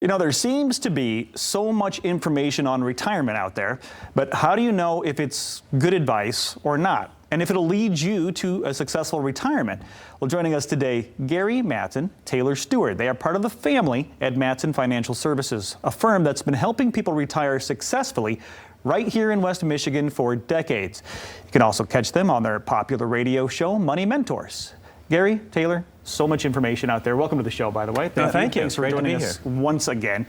You know, there seems to be so much information on retirement out there, but how do you know if it's good advice or not? And if it'll lead you to a successful retirement? Well, joining us today, Gary, Mattson, Taylor Stewart. They are part of the family at Mattson Financial Services, a firm that's been helping people retire successfully right here in West Michigan for decades. You can also catch them on their popular radio show, Money Mentors. Gary, Taylor, so much information out there. Welcome to the show, by the way. Thank you. Thanks for joining us once again.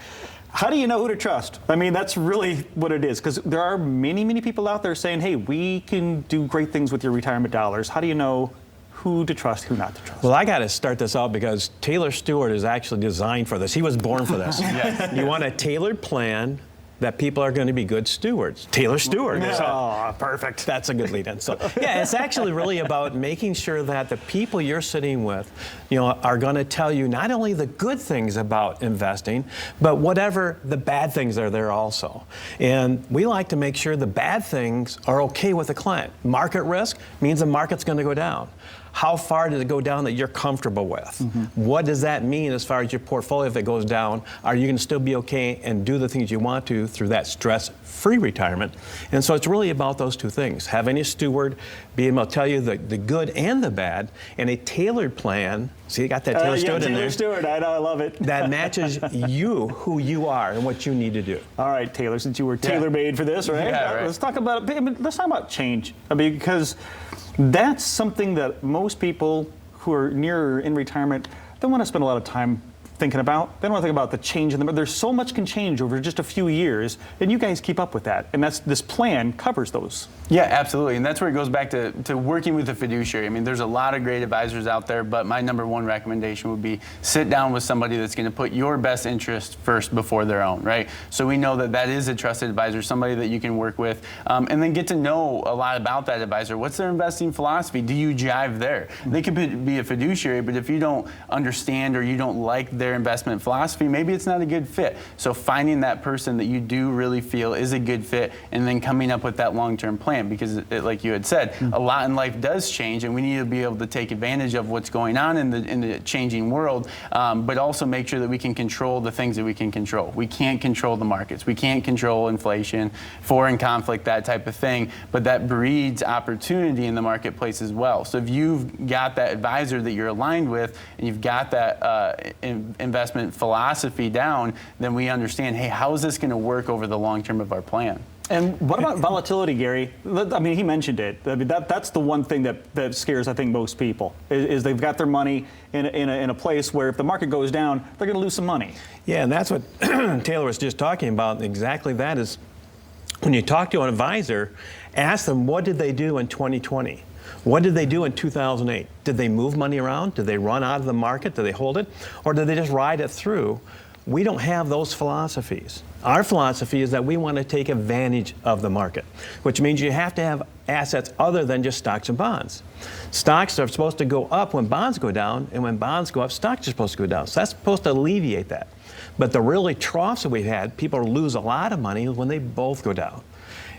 How do you know who to trust? I mean, that's really what it is, because there are many, many people out there saying, hey, we can do great things with your retirement dollars. How do you know who to trust, who not to trust? Well, I got to start this out because Taylor Stewart is actually designed for this. He was born for this. Yes. You want a tailored plan that people are going to be good stewards. Taylor Stewart. Oh, perfect. That's a good lead-in. So, yeah, it's actually really about making sure that the people you're sitting with, are going to tell you not only the good things about investing, but whatever the bad things are there also. And we like to make sure the bad things are okay with the client. Market risk means the market's going to go down. How far does it go down that you're comfortable with? Mm-hmm. What does that mean as far as your portfolio if it goes down? Are you going to still be okay and do the things you want to through that stress-free retirement? And so it's really about those two things. Having a steward, being able to tell you the good and the bad, and a tailored plan. See, you got that Taylor Stewart in there. Taylor Stewart, I know, I love it. That matches you, who you are, and what you need to do. All right, Taylor, since you were tailor-made for this, right? Yeah, right. Let's talk about change. I mean, because that's something that most people who are near in retirement don't want to spend a lot of time thinking about. They don't want to think about the change in them. There's so much can change over just a few years, and you guys keep up with that. And this plan covers those. Yeah, absolutely. And that's where it goes back to working with a fiduciary. I mean, there's a lot of great advisors out there, but my number one recommendation would be sit down with somebody that's going to put your best interest first before their own, right? So we know that is a trusted advisor, somebody that you can work with, and then get to know a lot about that advisor. What's their investing philosophy? Do you jive there? They could be a fiduciary, but if you don't understand or you don't like their investment philosophy, maybe it's not a good fit. So finding that person that you do really feel is a good fit, and then coming up with that long-term plan, because like you had said, a lot in life does change, and we need to be able to take advantage of what's going on in the changing world, but also make sure that we can control the things that we can control. We can't control the markets. We can't control inflation, foreign conflict, that type of thing, but that breeds opportunity in the marketplace as well. So if you've got that advisor that you're aligned with, and you've got that investment philosophy down, then we understand, hey, how is this going to work over the long term of our plan? And what about volatility, Gary? I mean, he mentioned it. I mean, that's the one thing that scares, I think, most people, is they've got their money in a place where if the market goes down, they're going to lose some money. Yeah, and that's what Taylor was just talking about. Exactly that is, when you talk to an advisor, ask them, what did they do in 2020? What did they do in 2008? Did they move money around? Did they run out of the market? Did they hold it? Or did they just ride it through? We don't have those philosophies. Our philosophy is that we want to take advantage of the market, which means you have to have assets other than just stocks and bonds. Stocks are supposed to go up when bonds go down, and when bonds go up, stocks are supposed to go down. So that's supposed to alleviate that. But the really troughs that we've had, people lose a lot of money when they both go down.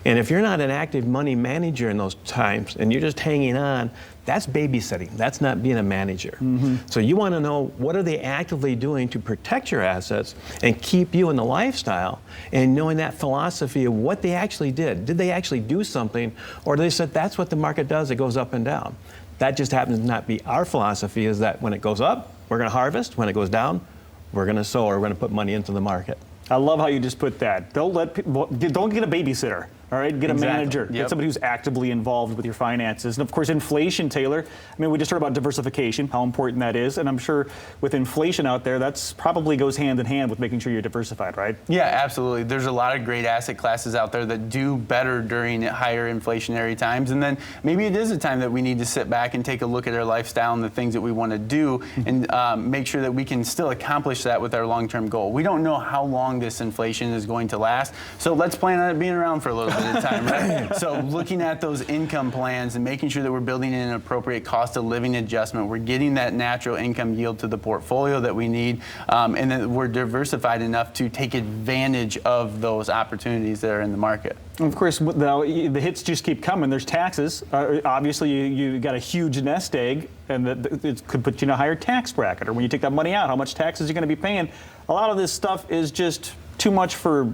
And if you're not an active money manager in those times and you're just hanging on, that's babysitting. That's not being a manager. Mm-hmm. So you want to know, what are they actively doing to protect your assets and keep you in the lifestyle, and knowing that philosophy of what they actually did. Did they actually do something, or did they say that's what the market does, it goes up and down? That just happens to not be our philosophy, is that when it goes up, we're going to harvest. When it goes down, we're going to sow, or we're going to put money into the market. I love how you just put that. Don't get a babysitter. All right, get a manager. Get somebody who's actively involved with your finances. And of course, inflation, Taylor. I mean, we just heard about diversification, how important that is. And I'm sure with inflation out there, that's probably goes hand in hand with making sure you're diversified, right? Yeah, absolutely. There's a lot of great asset classes out there that do better during higher inflationary times. And then maybe it is a time that we need to sit back and take a look at our lifestyle and the things that we want to do, and make sure that we can still accomplish that with our long-term goal. We don't know how long this inflation is going to last, so let's plan on it being around for a little bit. of the time, right? So looking at those income plans and making sure that we're building in an appropriate cost of living adjustment, we're getting that natural income yield to the portfolio that we need, and that we're diversified enough to take advantage of those opportunities that are in the market. Of course, now the hits just keep coming. There's taxes. Obviously, you got a huge nest egg, and it could put you in a higher tax bracket. Or when you take that money out, how much taxes you're going to be paying? A lot of this stuff is just too much for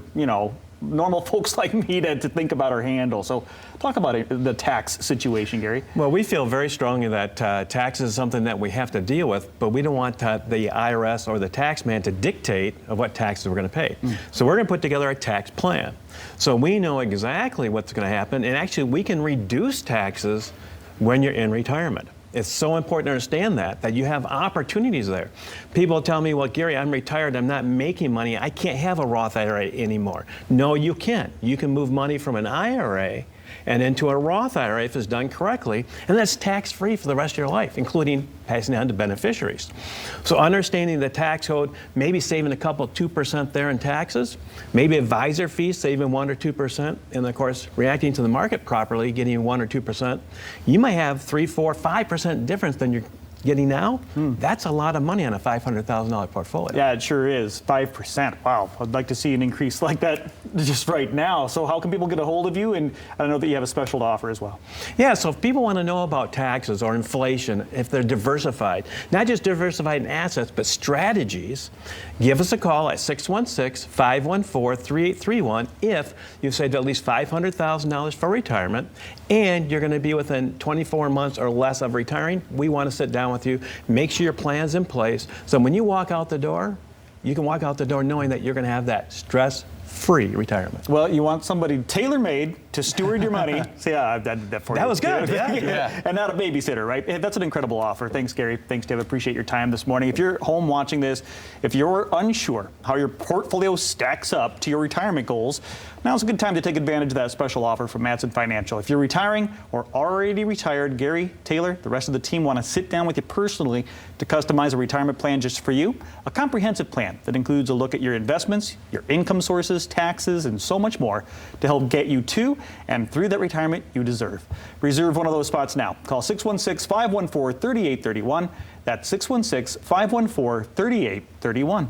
normal folks like me to think about or handle. So talk about the tax situation, Gary. Well, we feel very strongly that taxes is something that we have to deal with, but we don't want the IRS or the tax man to dictate of what taxes we're going to pay. So we're going to put together a tax plan. So we know exactly what's going to happen, and actually we can reduce taxes when you're in retirement. It's so important to understand that you have opportunities there. People tell me, well, Gary, I'm retired, I'm not making money, I can't have a Roth IRA anymore. No, you can. You can move money from an IRA and into a Roth IRA if it's done correctly, and that's tax-free for the rest of your life, including passing on to beneficiaries. So understanding the tax code, maybe saving a couple, 2% there in taxes, maybe advisor fees, saving 1 or 2%, and of course, reacting to the market properly, getting 1 or 2%, you might have 3, 4, 5% difference than you're getting now. That's a lot of money on a $500,000 portfolio. Yeah, it sure is. 5%. Wow. I'd like to see an increase like that just right now. So how can people get a hold of you? And I know that you have a special offer as well. Yeah, so if people want to know about taxes or inflation, if they're diversified, not just diversified in assets, but strategies, give us a call at 616-514-3831 if you've saved at least $500,000 for retirement and you're going to be within 24 months or less of retiring. We want to sit down with you, make sure your plan's in place, so when you walk out the door, you can walk out the door knowing that you're going to have that stress-free retirement. Well, you want somebody tailor-made to steward your money. So yeah, I did that for you. That was good, yeah. And not a babysitter, right? Hey, that's an incredible offer. Thanks, Gary. Thanks, Dave. Appreciate your time this morning. If you're home watching this, if you're unsure how your portfolio stacks up to your retirement goals, now's a good time to take advantage of that special offer from Mattson Financial. If you're retiring or already retired, Gary, Taylor, the rest of the team want to sit down with you personally to customize a retirement plan just for you. A comprehensive plan that includes a look at your investments, your income sources, taxes, and so much more to help get you to and through that retirement you deserve. Reserve one of those spots now. Call 616-514-3831. That's 616-514-3831.